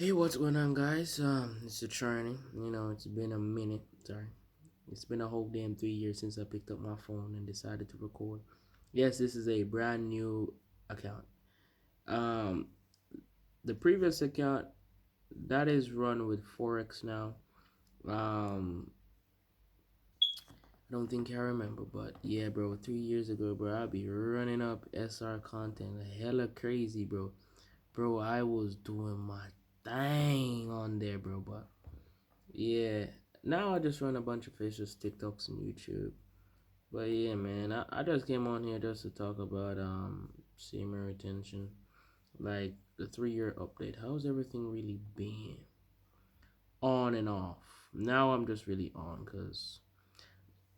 Hey, what's going on, guys? It's a journey. It's been a minute. Sorry, it's been a whole damn 3 years since I picked up my phone and decided to record. Yes, this is a brand new account. Um, the previous account that is run with Forex now. Um, I don't think I remember, but yeah, bro. 3 years ago, bro, I'd be running up SR content, hella crazy, bro. Bro, I was doing my thing on there, bro. But yeah, now I just run a bunch of facials, TikToks, and YouTube. But yeah, man, I just came on here just to talk about semen retention, like the 3 year update. How's everything really been? On and off. Now I'm just really on, cause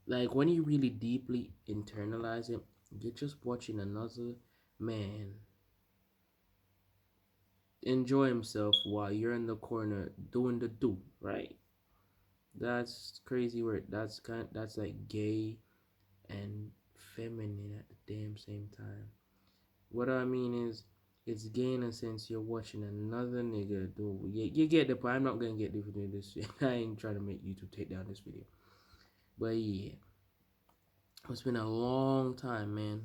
like when you really deeply internalize it, you're just watching another man enjoy himself while you're in the corner doing the do, right? That's crazy word. That's like gay and feminine at the damn same time. What I mean is, it's gay in a sense you're watching another nigga do. You get the point. I'm not gonna get different in this shit. I ain't trying to make YouTube take down this video. But yeah, it's been a long time, man.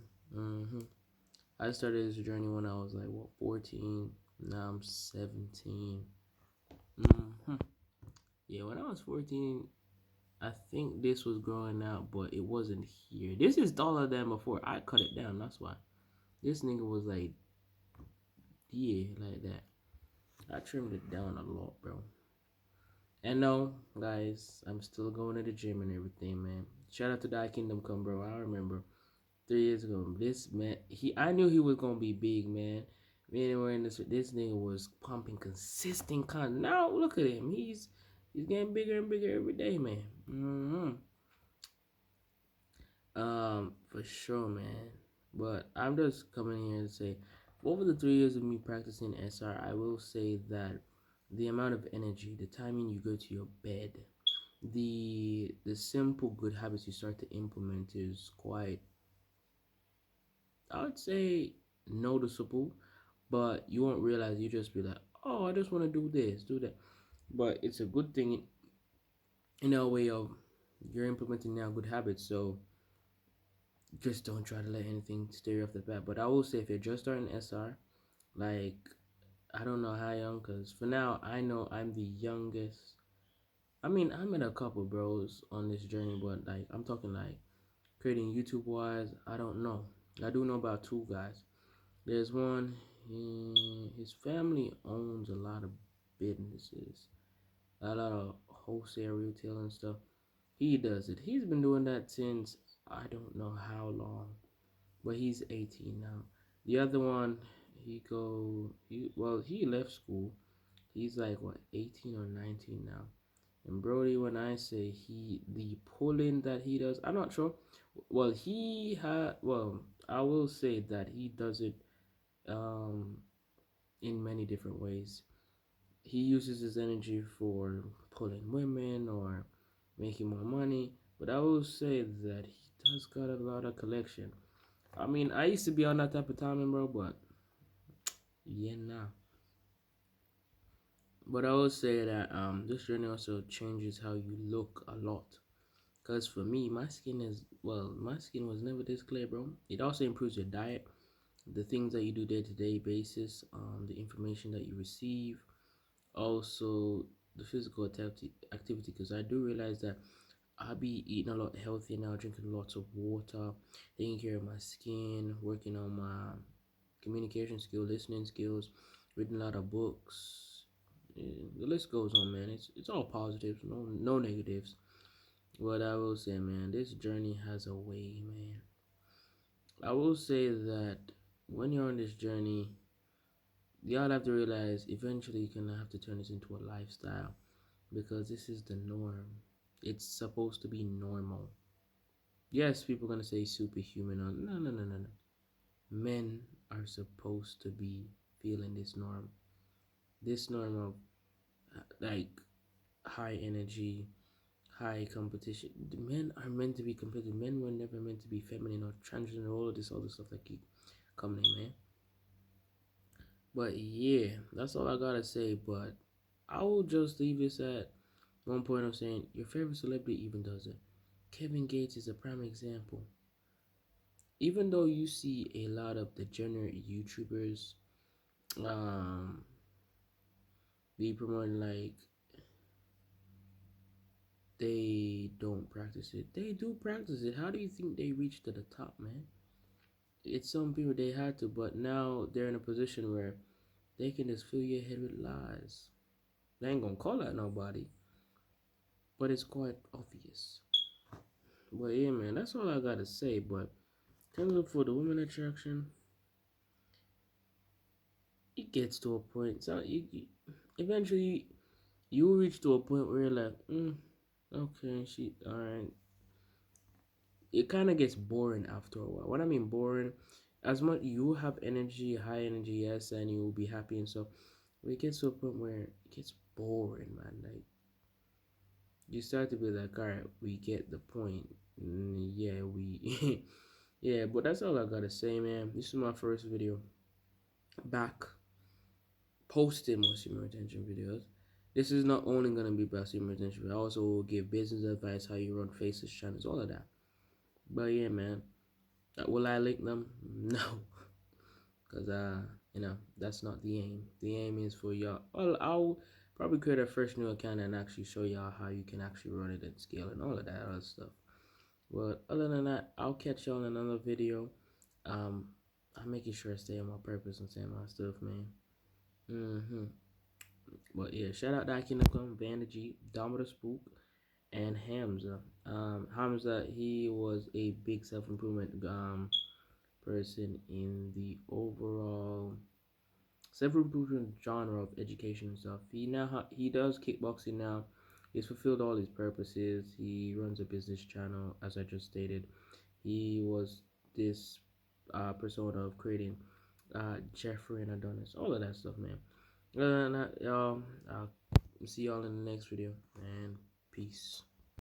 I started this journey when I was like, what, 14? Now I'm 17. Yeah, when I was 14, I think this was growing out, but it wasn't here. This is taller than before. I cut it down, that's why. This nigga was like, yeah, like that. I trimmed it down a lot, bro. And no, guys, I'm still going to the gym and everything, man. Shout out to Die Kingdom Come, bro. I remember 3 years ago, this man, I knew he was gonna be big, man. Me and wearing this nigga was pumping consistent content. Now look at him, he's getting bigger and bigger every day, man. For sure, man. But I'm just coming here to say, over the 3 years of me practicing SR, I will say that the amount of energy, the timing you go to your bed, the simple good habits you start to implement is quite, I would say, noticeable. But you won't realize. You just be like, oh, I just want to do this, do that. But it's a good thing in a way of you're implementing now good habits. So just don't try to let anything steer you off the path. But I will say, if you're just starting SR, like, I don't know how young, because for now, I know I'm the youngest. I mean, I met a couple bros on this journey, but like, I'm talking like creating YouTube wise, I don't know. I do know about two guys. There's one, his family owns a lot of businesses, a lot of wholesale retail and stuff. He does it. He's been doing that since I don't know how long, but he's 18 now. The other one, he left school. He's like what, 18 or 19 now. And Brody, when I say the pulling that he does, I'm not sure. I will say that he does it um in many different ways. He uses his energy for pulling women or making more money, but I will say that he does got a lot of collection. I mean, I used to be on that type of timing, bro, but yeah, nah. But I will say that this journey also changes how you look a lot. Cause for me, my skin was never this clear, bro. It also improves your diet, the things that you do day to day basis, the information that you receive, also the physical activity. Cause I do realize that I'll be eating a lot healthier now, drinking lots of water, taking care of my skin, working on my communication skill, listening skills, reading a lot of books. Yeah, the list goes on, man. It's all positives, no negatives. What I will say, man, this journey has a way, man. I will say that when you're on this journey, y'all have to realize eventually you're gonna have to turn this into a lifestyle because this is the norm. It's supposed to be normal. Yes, people are gonna say superhuman. No. Men are supposed to be feeling this norm. This norm of like high energy, high competition. The men are meant to be competitive. Men were never meant to be feminine or transgender. All of this other stuff that keep coming in, man. But yeah, that's all I gotta say. But I will just leave this at one point of saying your favorite celebrity even does it. Kevin Gates is a prime example. Even though you see a lot of degenerate YouTubers um be promoting like they don't practice it. They do practice it. How do you think they reach to the top, man? It's some people they had to, but now they're in a position where they can just fill your head with lies. They ain't gonna call out nobody, but it's quite obvious. But yeah, man, that's all I gotta say. But in terms of for the women attraction, it gets to a point. So eventually you reach to a point where you're like, okay, she, all right. It kind of gets boring after a while. What I mean boring, as much you have energy, high energy, yes, and you will be happy and stuff. But it gets to a point where it gets boring, man. Like you start to be like, all right, we get the point. Yeah, we, yeah. But that's all I gotta say, man. This is my first video back posting more senior retention videos. This is not only gonna be about senior retention, but I also will give business advice, how you run faces, channels, all of that. But yeah, man. Will I link them? No, because that's not the aim. The aim is for y'all. Well, I'll probably create a fresh new account and actually show y'all how you can actually run it and scale and all of that other stuff. But other than that, I'll catch y'all in another video. Um, I'm making sure I stay on my purpose and say my stuff, man. But yeah, shout out Daki Nakum, Vanda G, Domino Spook, and Hamza. Hamza, he was a big self improvement person in the overall self improvement genre of education and stuff. He does kickboxing now. He's fulfilled all his purposes. He runs a business channel, as I just stated. He was this persona of creating Jeffrey and Adonis, all of that stuff, man. Other than that, y'all, I'll see y'all in the next video, and peace.